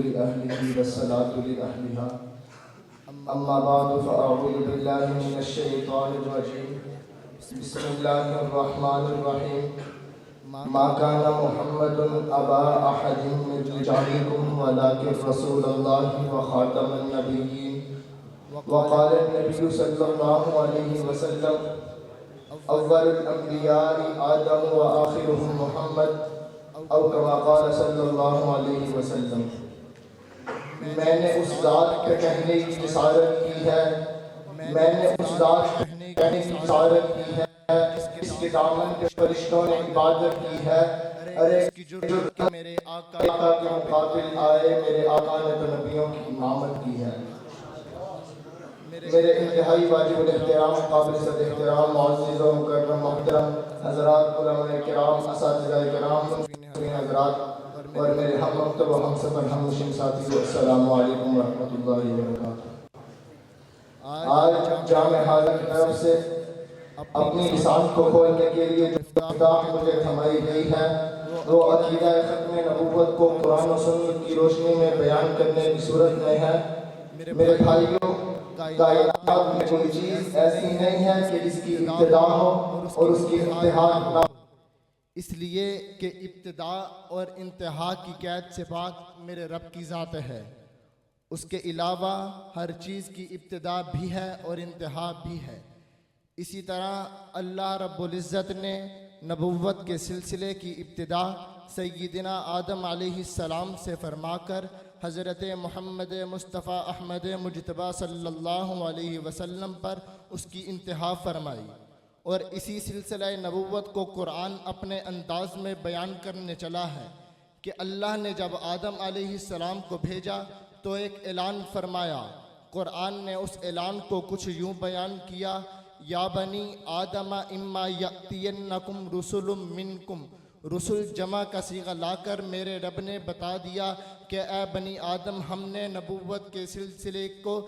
لأهله والصلاة لأهلها. أما بعد فأعوذ بالله من الشيطان الرجيم. بسم الله الرحمن الرحيم. ما كان محمد أبا أحد من رجالكم ولكن رسول الله وخاتم النبيين. وقال النبي صلى الله عليه وسلم: أول الأنبياء آدم وآخرهم محمد، أو كما قال صلی اللہ علیہ وسلم. میں نے اس ذات کے کہنے کی جسارت کی ہے، میں نے اس ذات کے کہنے کی جسارت کی ہے اس کے دامن کے فرشتوں نے عبادت کی ہے. ارے جو میرے آقا کے مقابل آئے، میرے آقا نے تو نبیوں کی امامت کی ہے. میرے انتہائی واجب الاحترام، قابل صد احترام، معزز و مکرم محترم حضرات، علماء کرام، اساتذہ کرام، حضرات اور میرے ہم مکتب و ہم سفر ہم نشین ساتھیو، السلام علیکم ورحمۃ اللہ وبرکاتہ. آج جامع حاضر کی طرف سے اپنی لسان کو کھولنے کے لیے جو افتتاح مجھے تھمائی گئی ہے وہ عقیدہ ختم نبوت کو قرآن و سنت کی روشنی میں بیان کرنے کی صورت میں ہے. میرے بھائیوں، کائنات میں کوئی چیز ایسی نہیں ہے کہ جس کی ابتدا ہو اور اس کی انتہا نہ ہو، اس لیے کہ ابتدا اور انتہا کی قید سے پاک میرے رب کی ذات ہے. اس کے علاوہ ہر چیز کی ابتدا بھی ہے اور انتہا بھی ہے. اسی طرح اللہ رب العزت نے نبوت کے سلسلے کی ابتدا سیدنا آدم علیہ السلام سے فرما کر حضرت محمد مصطفیٰ احمد مجتبیٰ صلی اللہ علیہ وسلم پر اس کی انتہا فرمائی. اور اسی سلسلہ نبوت کو قرآن اپنے انداز میں بیان کرنے چلا ہے کہ اللہ نے جب آدم علیہ السلام کو بھیجا تو ایک اعلان فرمایا. قرآن نے اس اعلان کو کچھ یوں بیان کیا: یا بنی آدم اما یأتینکم رسل منکم. رسل جمع کا صیغہ لا کر میرے رب نے بتا دیا کہ اے بنی آدم، ہم نے نبوت کے سلسلے کو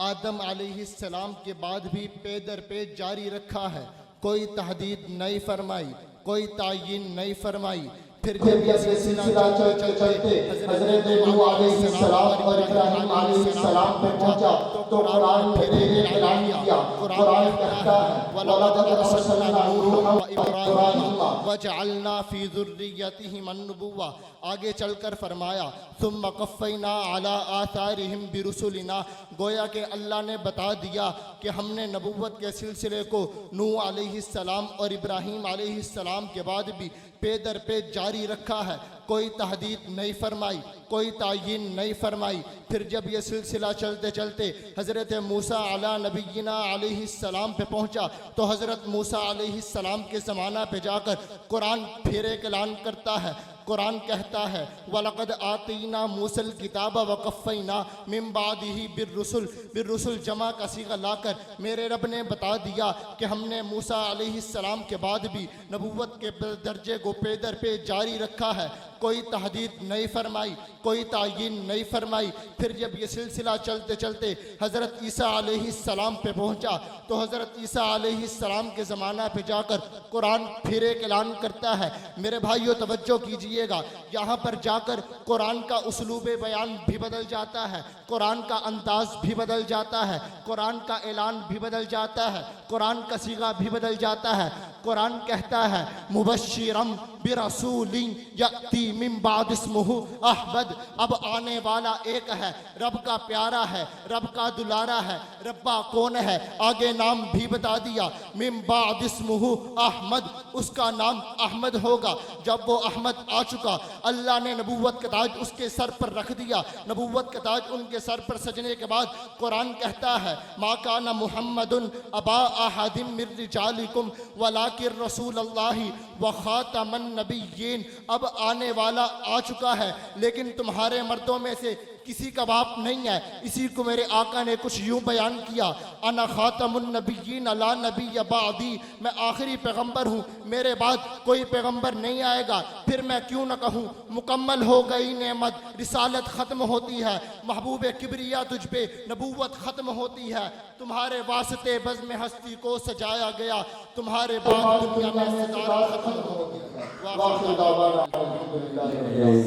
آدم علیہ السلام کے بعد بھی پے در پے جاری رکھا ہے. کوئی تحدید نہیں فرمائی، کوئی تعیین نہیں فرمائی. پھر جب یہ سلسلہ چلتے چلتے حضرت نوح علیہ السلام اور ابراہیم علیہ السلام پہ پہنچا تو قرآن نے پھر اعلان کیا. قرآن کہتا ہے: وَلَقَدْ أَرْسَلْنَا نُوحًا وَإِبْرَاهِيمَ وَجَعَلْنَا فِي ذُرِّيَّتِهِمَا النُّبُوَّةَ. آگے چل کر فرمایا: ثُمَّ قَفَّيْنَا عَلَىٰ آثَارِهِمْ بِرُسُلِنَا. گویا کہ اللہ نے بتا دیا کہ ہم نے نبوت کے سلسلے کو نوح علیہ السلام اور ابراہیم علیہ السلام کے بعد بھی پے در پے جاری رکھا ہے. کوئی تحدید نہیں فرمائی، کوئی تعیین نہیں فرمائی. پھر جب یہ سلسلہ چلتے چلتے حضرت موسیٰ علیٰ نبینا علیہ السلام پہ پہنچا تو حضرت موسیٰ علیہ السلام کے زمانہ پہ جا کر قرآن پھر ایک اعلان کرتا ہے. قرآن کہتا ہے: وَلَقَدْ آتَيْنَا مُوسَى الْكِتَابَ وَقَفَّيْنَا مِن بَعْدِهِ بِالرُّسُلِ. بالرسل جمع کا صیغہ لا کر میرے رب نے بتا دیا کہ ہم نے موسیٰ علیہ السلام کے بعد بھی نبوت کے درجے کو پے در پے جاری رکھا ہے. کوئی تحدید نہیں فرمائی، کوئی تعیین نہیں فرمائی. پھر جب یہ سلسلہ چلتے چلتے حضرت عیسیٰ علیہ السلام پہ پہنچا تو حضرت عیسیٰ علیہ السلام کے زمانہ پہ جا کر قرآن پھر ایک اعلان کرتا ہے. میرے بھائیو توجہ کیجئے گا، یہاں پر جا کر قرآن کا اسلوب بیان بھی بدل جاتا ہے، قرآن کا انداز بھی بدل جاتا ہے، قرآن کا اعلان بھی بدل جاتا ہے، قرآن کا صیغہ بھی بدل جاتا ہے. قرآن کہتا ہے: مبشرم برسول یأتی من بعد اسمہ احمد. اب آنے والا ایک ہے، رب کا پیارا ہے، رب کا دلارا ہے. ربا کون ہے؟ آگے نام بھی بتا دیا: من بعد اسمہ احمد. اس کا نام احمد ہوگا. جب وہ احمد آ چکا، اللہ نے نبوت کا تاج اس کے سر پر رکھ دیا. نبوت کا تاج ان کے سر پر سجنے کے بعد قرآن کہتا ہے: ما کان محمد ابا احد من رجالکم ولکن رسول اللہ وخاتم النبیین. اب آنے والا آ چکا ہے لیکن تمہارے مردوں میں سے کسی کا باپ نہیں ہے. اسی کو میرے آقا نے کچھ یوں بیان کیا: انا خاتم النبیین لا نبی بعدی. میں آخری پیغمبر ہوں، میرے بعد کوئی پیغمبر نہیں آئے گا. پھر میں کیوں نہ کہوں مکمل ہو گئی نعمت، رسالت ختم ہوتی ہے، محبوب کبریا تجھ پہ نبوت ختم ہوتی ہے. تمہارے واسطے بزم ہستی کو سجایا گیا، تمہارے بعد دنیا میں ستارہ ختم ہو گیا.